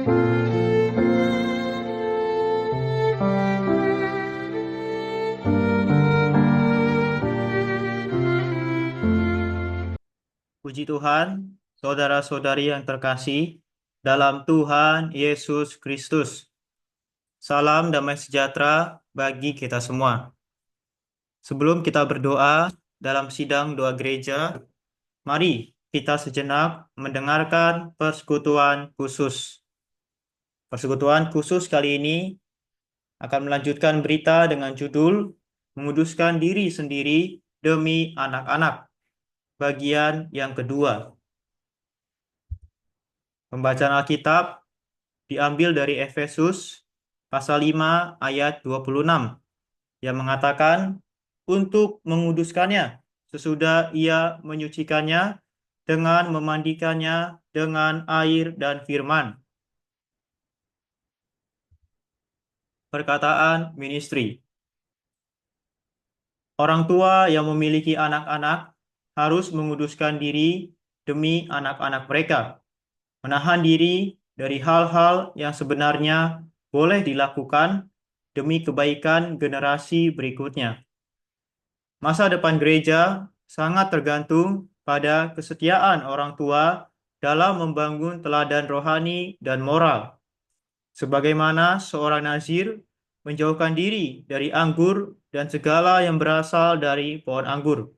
Puji Tuhan, saudara-saudari yang terkasih, dalam Tuhan Yesus Kristus. Salam damai sejahtera bagi kita semua. Sebelum kita berdoa dalam sidang doa gereja, mari kita sejenak mendengarkan persekutuan khusus. Persekutuan khusus kali ini akan melanjutkan berita dengan judul Menguduskan Diri Sendiri Demi Anak-anak, bagian yang kedua. Pembacaan Alkitab diambil dari Efesus pasal 5 ayat 26 yang mengatakan untuk menguduskannya sesudah ia menyucikannya dengan memandikannya dengan air dan firman. Perkataan ministry. Orang tua yang memiliki anak-anak harus menguduskan diri demi anak-anak mereka, menahan diri dari hal-hal yang sebenarnya boleh dilakukan demi kebaikan generasi berikutnya. Masa depan gereja sangat tergantung pada kesetiaan orang tua dalam membangun teladan rohani dan moral. Sebagaimana seorang nazir menjauhkan diri dari anggur dan segala yang berasal dari pohon anggur,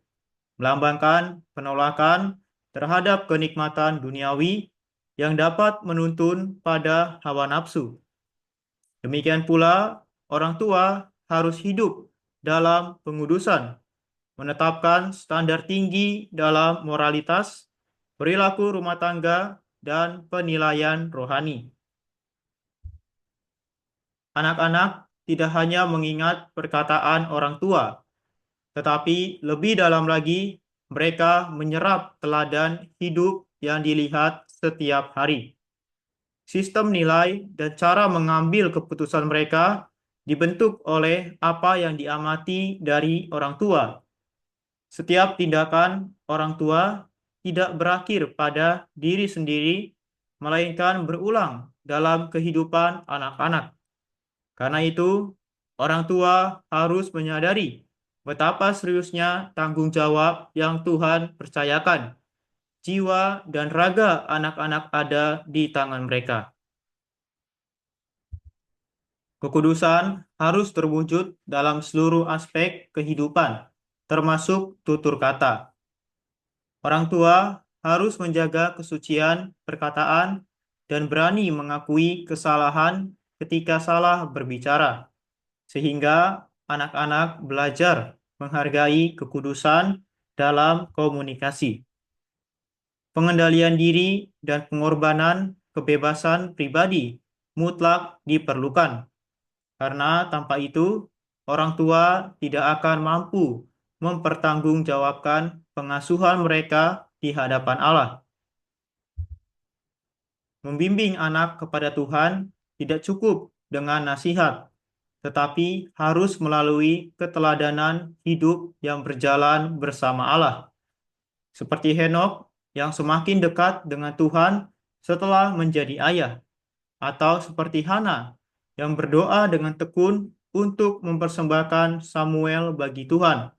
melambangkan penolakan terhadap kenikmatan duniawi yang dapat menuntun pada hawa nafsu. Demikian pula, orang tua harus hidup dalam pengudusan, menetapkan standar tinggi dalam moralitas, perilaku rumah tangga, dan penilaian rohani. Anak-anak tidak hanya mengingat perkataan orang tua, tetapi lebih dalam lagi, mereka menyerap teladan hidup yang dilihat setiap hari. Sistem nilai dan cara mengambil keputusan mereka dibentuk oleh apa yang diamati dari orang tua. Setiap tindakan orang tua tidak berakhir pada diri sendiri, melainkan berulang dalam kehidupan anak-anak. Karena itu, orang tua harus menyadari betapa seriusnya tanggung jawab yang Tuhan percayakan. Jiwa dan raga anak-anak ada di tangan mereka. Kekudusan harus terwujud dalam seluruh aspek kehidupan, termasuk tutur kata. Orang tua harus menjaga kesucian perkataan dan berani mengakui kesalahan ketika salah berbicara, sehingga anak-anak belajar menghargai kekudusan dalam komunikasi. Pengendalian diri dan pengorbanan kebebasan pribadi mutlak diperlukan, karena tanpa itu orang tua tidak akan mampu mempertanggungjawabkan pengasuhan mereka di hadapan Allah. Membimbing anak kepada Tuhan tidak cukup dengan nasihat, tetapi harus melalui keteladanan hidup yang berjalan bersama Allah. Seperti Henokh yang semakin dekat dengan Tuhan setelah menjadi ayah, atau seperti Hana yang berdoa dengan tekun untuk mempersembahkan Samuel bagi Tuhan.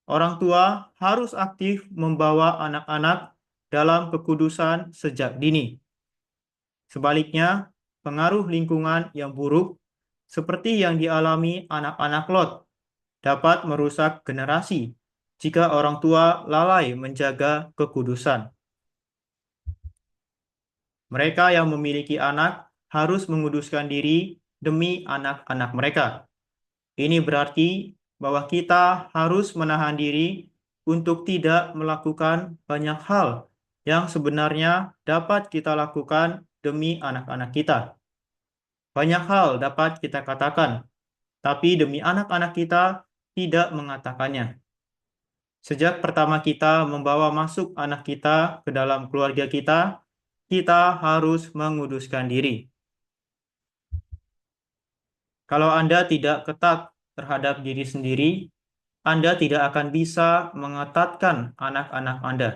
Orang tua harus aktif membawa anak-anak dalam kekudusan sejak dini. Sebaliknya, pengaruh lingkungan yang buruk seperti yang dialami anak-anak Lot dapat merusak generasi jika orang tua lalai menjaga kekudusan. Mereka yang memiliki anak harus menguduskan diri demi anak-anak mereka. Ini berarti bahwa kita harus menahan diri untuk tidak melakukan banyak hal yang sebenarnya dapat kita lakukan demi anak-anak kita. Banyak hal dapat kita katakan, tapi demi anak-anak kita tidak mengatakannya. Sejak pertama kita membawa masuk anak kita ke dalam keluarga kita harus menguduskan diri. Kalau Anda tidak ketat terhadap diri sendiri, Anda tidak akan bisa mengetatkan anak-anak Anda.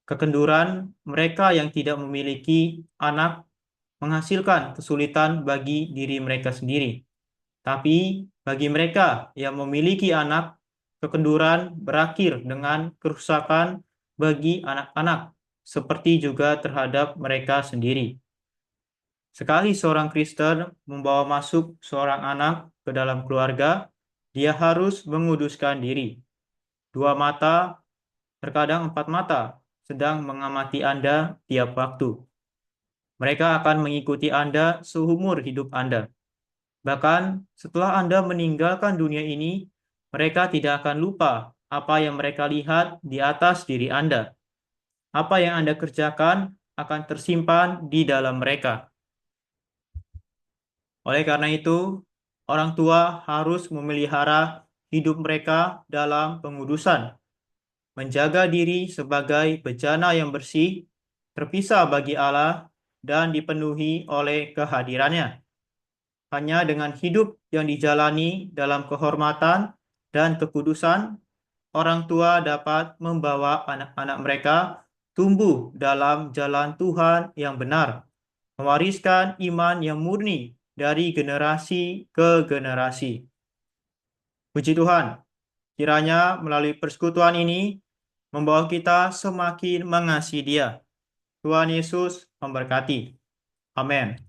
Kekenduran mereka yang tidak memiliki anak menghasilkan kesulitan bagi diri mereka sendiri. Tapi bagi mereka yang memiliki anak, kekenduran berakhir dengan kerusakan bagi anak-anak, seperti juga terhadap mereka sendiri. Sekali seorang Kristen membawa masuk seorang anak ke dalam keluarga, dia harus menguduskan diri. 2 mata, terkadang 4 mata, sedang mengamati Anda tiap waktu. Mereka akan mengikuti Anda seumur hidup Anda. Bahkan setelah Anda meninggalkan dunia ini, mereka tidak akan lupa apa yang mereka lihat di atas diri Anda. Apa yang Anda kerjakan akan tersimpan di dalam mereka. Oleh karena itu, orang tua harus memelihara hidup mereka dalam pengudusan, menjaga diri sebagai bejana yang bersih, terpisah bagi Allah, dan dipenuhi oleh kehadirannya. Hanya dengan hidup yang dijalani dalam kehormatan dan kekudusan, orang tua dapat membawa anak-anak mereka tumbuh dalam jalan Tuhan yang benar, mewariskan iman yang murni dari generasi ke generasi. Puji Tuhan, kiranya melalui persekutuan ini membawa kita semakin mengasihi Dia. Tuhan Yesus memberkati. Amin.